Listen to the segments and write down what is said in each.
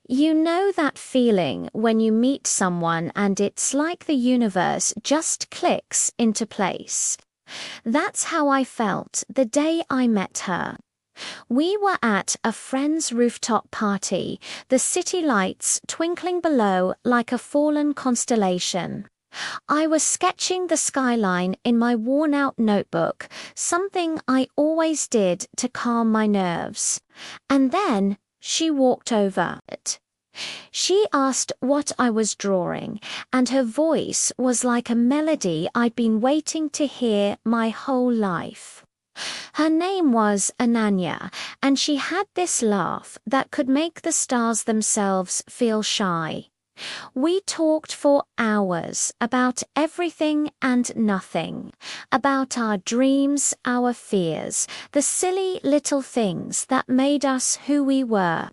You know that feeling when you meet someone and it's like the universe just clicks into place. That's how I felt the day I met her. We were at a friend's rooftop party, the city lights twinkling below like a fallen constellation. I was sketching the skyline in my worn-out notebook, something I always did to calm my nerves. And then she walked over. She asked what I was drawing, and her voice was like a melody I'd been waiting to hear my whole life. Her name was Ananya, and she had this laugh that could make the stars themselves feel shy. We talked for hours about everything and nothing, about our dreams, our fears, the silly little things that made us who we were.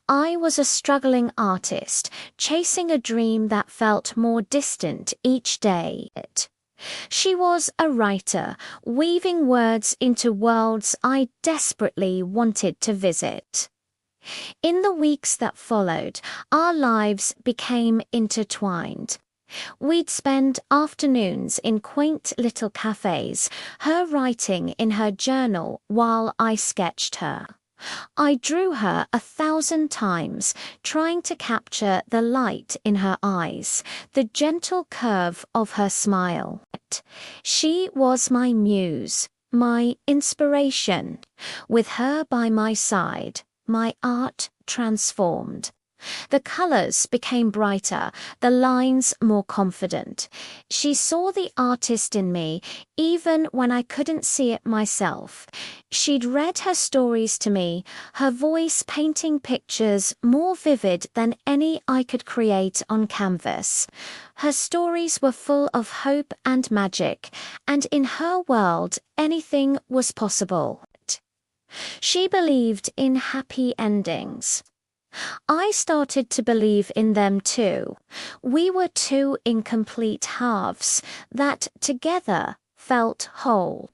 I was a struggling artist, chasing a dream that felt more distant each day. She was a writer, weaving words into worlds I desperately wanted to visit. In the weeks that followed, our lives became intertwined. We'd spend afternoons in quaint little cafes, her writing in her journal while I sketched her. I drew her 1,000 times, trying to capture the light in her eyes, the gentle curve of her smile. She was my muse, my inspiration. With her by my side, my art transformed. The colors became brighter, the lines more confident. She saw the artist in me, even when I couldn't see it myself. She'd read her stories to me, her voice painting pictures more vivid than any I could create on canvas. Her stories were full of hope and magic, and in her world, anything was possible. She believed in happy endings. I started to believe in them too. We were two incomplete halves that together felt whole.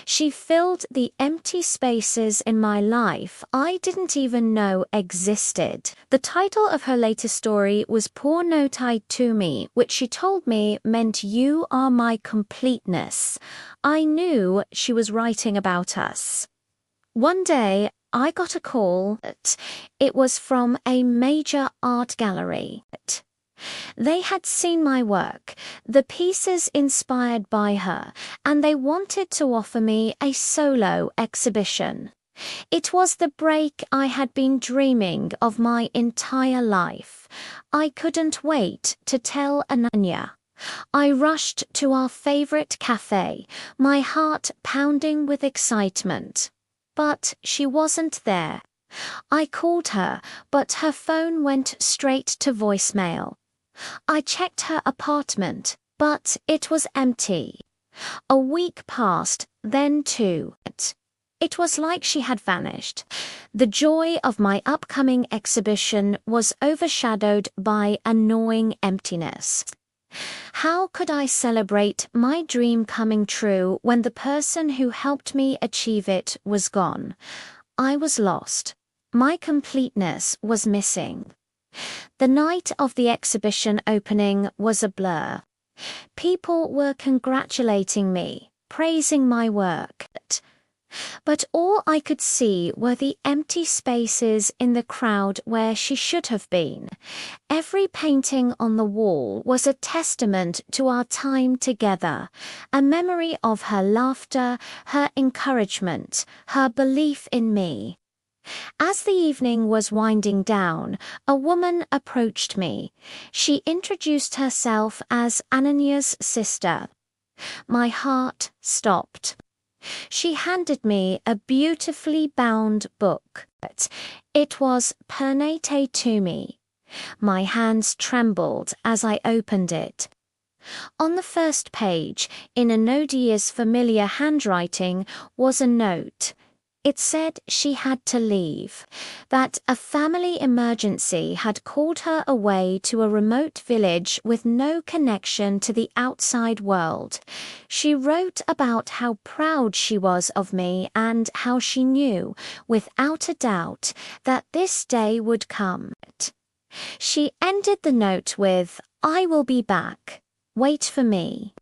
She filled the empty spaces in my life I didn't even know existed. The title of her latest story was Purnotay Tumi, which she told me meant "You are my completeness." I knew she was writing about us. One day, I got a call. It was from a major art gallery. They had seen my work, the pieces inspired by her, and they wanted to offer me a solo exhibition. It was the break I had been dreaming of my entire life. I couldn't wait to tell Ananya. I rushed to our favorite cafe, my heart pounding with excitement. But she wasn't there. I called her, but her phone went straight to voicemail. I checked her apartment, but it was empty. A week passed, then two. It was like she had vanished. The joy of my upcoming exhibition was overshadowed by a gnawing emptiness. How could I celebrate my dream coming true when the person who helped me achieve it was gone? I was lost. My completeness was missing. The night of the exhibition opening was a blur. People were congratulating me, praising my work. But all I could see were the empty spaces in the crowd where she should have been. Every painting on the wall was a testament to our time together, a memory of her laughter, her encouragement, her belief in me. As the evening was winding down, a woman approached me. She introduced herself as Ananya's sister. My heart stopped. She handed me a beautifully bound book. It was Purnotay Tumi. My hands trembled as I opened it. On the first page, in Anodia's familiar handwriting, was a note. It said she had to leave, that a family emergency had called her away to a remote village with no connection to the outside world. She wrote about how proud she was of me and how she knew, without a doubt, that this day would come. She ended the note with, "I will be back. Wait for me.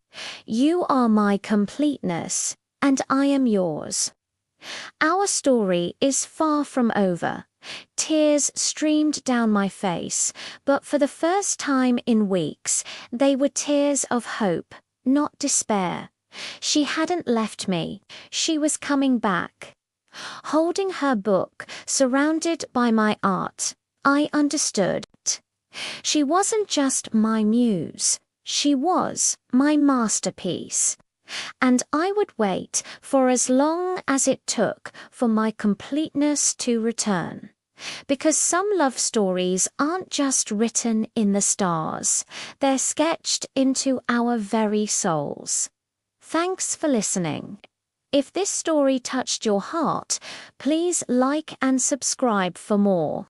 You are my completeness, and I am yours." Our story is far from over. Tears streamed down my face, but for the first time in weeks, they were tears of hope, not despair. She hadn't left me. She was coming back. Holding her book, surrounded by my art, I understood. She wasn't just my muse. She was my masterpiece. And I would wait for as long as it took for my completeness to return. Because some love stories aren't just written in the stars, they're sketched into our very souls. Thanks for listening. If this story touched your heart, please like and subscribe for more.